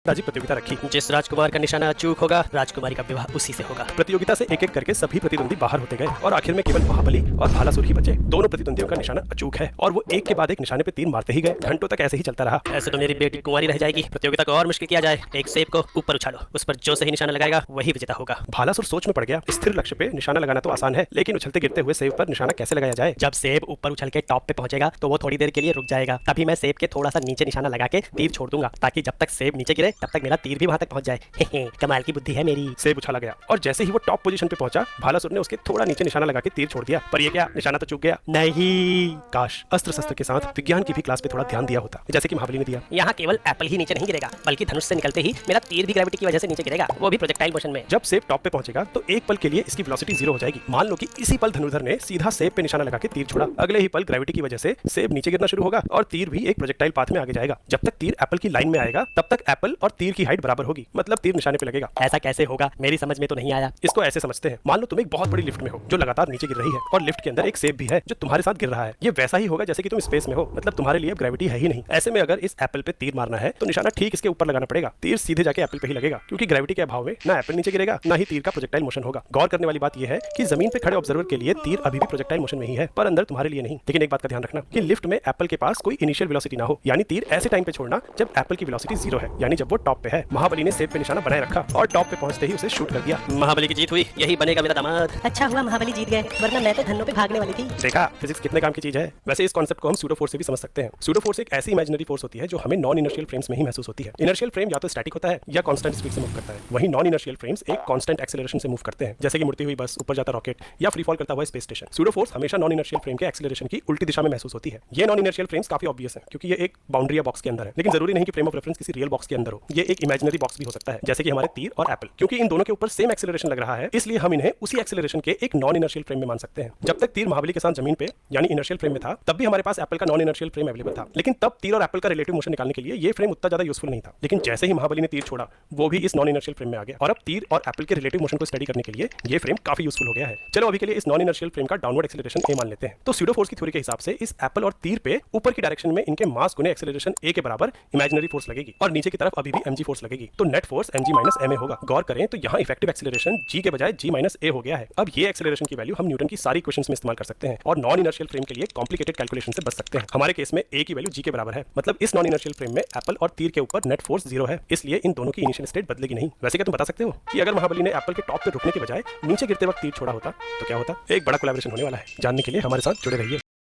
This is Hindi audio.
राजी प्रतियोगिता रखी। जिस राजकुमार का निशाना अचूक होगा, राजकुमारी का विवाह उसी से होगा। प्रतियोगिता से एक एक करके सभी प्रतिद्वंदी बाहर होते गए और आखिर में केवल महाबली और भालासुर ही बचे। दोनों प्रतिद्वंदियों का निशाना अचूक है और वो एक के बाद एक निशाने पे तीर मारते ही गए। घंटों तक ऐसे ही चलता रहा। ऐसे तो मेरी बेटी कुंवारी रह जाएगी। प्रतियोगिता को और मुश्किल किया जाए, एक सेब को ऊपर उछालो, उस पर जो सही निशाना लगाएगा वही विजेता होगा। भालासुर सोच में पड़ गया। स्थिर लक्ष्य पे निशाना लगाना तो आसान है, लेकिन उछलते गिरते हुए सेब पर निशाना कैसे लगाया जाए। जब सेब ऊपर उछल के टॉप पे पहुंचेगा तो वो थोड़ी देर के लिए रुक जाएगा। तभी मैं सेब के थोड़ा सा नीचे निशाना लगा के तीर छोड़ दूंगा, ताकि जब तक सेब नीचे गिरे तब तक मेरा तीर भी वहां तक पहुंच जाए। कमाल की बुद्धि है मेरी। सेब उछाला गया और जैसे ही वो टॉप पोजीशन पे पहुंचा, भालासुर ने उसके थोड़ा नीचे निशाना लगा के तीर छोड़ दिया। पर ये क्या, निशाना तो चूक गया। नहीं, काश अस्त्र शस्त्र के साथ विज्ञान की भी क्लास पे थोड़ा ध्यान दिया होता, जैसे कि महाबली ने दिया। यहाँ केवल एप्पल ही नीचे नहीं गिरेगा, बल्कि धनुष से निकलते ही मेरा तीर भी ग्रेविटी की वजह से नीचे गिरेगा, वो भी प्रोजेक्टाइल मोशन में। जब सेब टॉप पे पहुंचेगा तो एक पल के लिए इसकी वेलोसिटी 0 हो जाएगी। मान लो कि इसी पल धनुर्धर ने सीधा सेब पे निशाना लगा के तीर छोड़ा। अगले ही पल ग्रेविटी की वजह से सेब नीचे गिरना शुरू होगा और तीर भी एक प्रोजेक्टाइल पाथ में आगे जाएगा। जब तक तीर एप्पल की लाइन में आएगा तब तक एप्पल और तीर की हाइट बराबर होगी, मतलब तीर निशाने पे लगेगा। ऐसा कैसे होगा, मेरी समझ में तो नहीं आया। इसको ऐसे समझते हैं, मान लो तुम एक बहुत बड़ी लिफ्ट में हो जो लगातार नीचे गिर रही है और लिफ्ट के अंदर एक सेब भी है जो तुम्हारे साथ गिर रहा है। ये वैसा ही होगा जैसे कि तुम स्पेस में हो, मतलब तुम्हारे लिए ग्रेविटी है ही नहीं। ऐसे में अगर इस एप्पल पे तीर मारना है तो निशाना ठीक इसके ऊपर लगाना पड़ेगा। तीर सीधे जाके एप्पल पे ही लगेगा, क्योंकि ग्रेविटी के अभाव में ना एप्पल नीचे गिरेगा ना ही तीर का प्रोजेक्टाइल मोशन होगा। गौर करने वाली बात यह है कि जमीन पे खड़े ऑब्जर्वर के लिए तीर अभी भी प्रोजेक्टाइल मोशन में ही है, पर अंदर तुम्हारे लिए नहीं। लेकिन एक बात का ध्यान रखना कि लिफ्ट में एप्पल के पास कोई इनिशियल वेलोसिटी ना हो, यानी तीर ऐसे टाइम पे छोड़ना जब एप्पल की वेलोसिटी 0 है, यानी जब वो टॉप पे है। महाबली ने सेब पे निशाना बनाए रखा और टॉप पे पहुंचते ही उसे शूट कर दिया। महाबली की जीत हुई, यही बनेगा मेरा दामाद। अच्छा हुआ महाबली जीत गए, वरना मैं तो धन्नों पे भागने वाली थी। देखा फिजिक्स कितने काम की चीज है। वैसे इस कॉन्सेप्ट को हम सूडो फोर्स से भी समझ सकते हैं। सूडो फोर्स एक ऐसी इमेजिनरी फोर्स होती है जो हमें नॉन इनर्शियल फ्रेम्स में ही महसूस होती है। इनर्शियल फ्रेम या तो स्टैटिक होता है या कांस्टेंट स्पीड से मूव करता है, वहीं नॉन इनर्शियल फ्रेम्स एक कांस्टेंट एक्सेलरेशन से मूव करते हैं, जैसे कि मुड़ती हुई बस, ऊपर जाता रॉकेट या फ्री फॉल करता हुआ स्पेस स्टेशन। सूडो फोर्स हमेशा नॉन इनर्शियल फ्रेम के एक्सेलरेशन की उल्टी दिशा में महसूस होती है। ये नॉन इनर्शियल फ्रेम्स काफी ऑब्वियस है, क्योंकि ये एक बाउंड्री या बॉक्स के अंदर है, लेकिन जरूरी नहीं कि फ्रेम ऑफ रेफरेंस किसी रियल बॉक्स के अंदर हो। ये एक इमेजिनरी बॉक्स भी हो सकता है, जैसे कि हमारे तीर और एप्पल। क्योंकि इन दोनों के ऊपर सेम एक्सेलरेशन लग रहा है, इसलिए हम इन्हें उसी एक्सेलरेशन के एक नॉन इनर्शियल फ्रेम में मान सकते हैं। जब तक तीर महाबली के साथ जमीन पे यानी इनर्शियल फ्रेम में था, तब भी हमारे पास एप्पल का नॉन इनर्शियल फ्रेम अवेलेबल था, लेकिन तब तीर और एप्पल का रिलेटिव मोशन निकालने के लिए ये फ्रेम उतना ज्यादा यूजफुल नहीं था। लेकिन जैसे ही महाबली ने तीर छोड़ा, वो भी इस नॉन इनर्शियल फ्रेम में आ गया और अब तीर और एप्पल के रिलेटिव मोशन को स्टडी करने के लिए ये फ्रेम काफी यूजफुल हो गया है। चलो अभी के लिए इस नॉन इनर्शियल फ्रेम का डाउनवर्ड एक्सेलरेशन ए मान लेते हैं। तो सूडो फोर्स की थ्योरी के हिसाब से इस एप्पल और तीर पे ऊपर की डायरेक्शन में इनके मास गुने एक्सेलरेशन ए के बराबर इमेजिनरी फोर्स लगेगी और नीचे की तरफ अभी भी mg फोर्स लगेगी, तो net force mg minus ma होगा। गौर करें तो यहाँ इफेक्टिव एक्सेलरेशन g के बजाय g माइनस a हो गया है। अब ये एक्सेलरेशन की वैल्यू हम न्यूटन की सारी इक्वेशंस में इस्तेमाल कर सकते हैं और नॉन इनर्शियल फ्रेम के लिए कॉम्प्लिकेटेड कैलकुलेशन से बच सकते हैं। हमारे केस में a की वैल्यू g के बराबर है, मतलब इस नॉन इनर्शियल फ्रेम में एप्पल और तीर के ऊपर नेट फोर्स 0 है, इसलिए इन दोनों की इनिशियल स्टेट बदलेगी नहीं। वैसे क्या तुम बता सकते हो कि अगर महाबली ने एप्पल के टॉप पे रुकने के बजाय नीचे गिरते वक्त तीर छोड़ा होता तो क्या होता? एक बड़ा कोलैबोरेशन होने वाला है, जानने के लिए हमारे साथ जुड़े रहिए।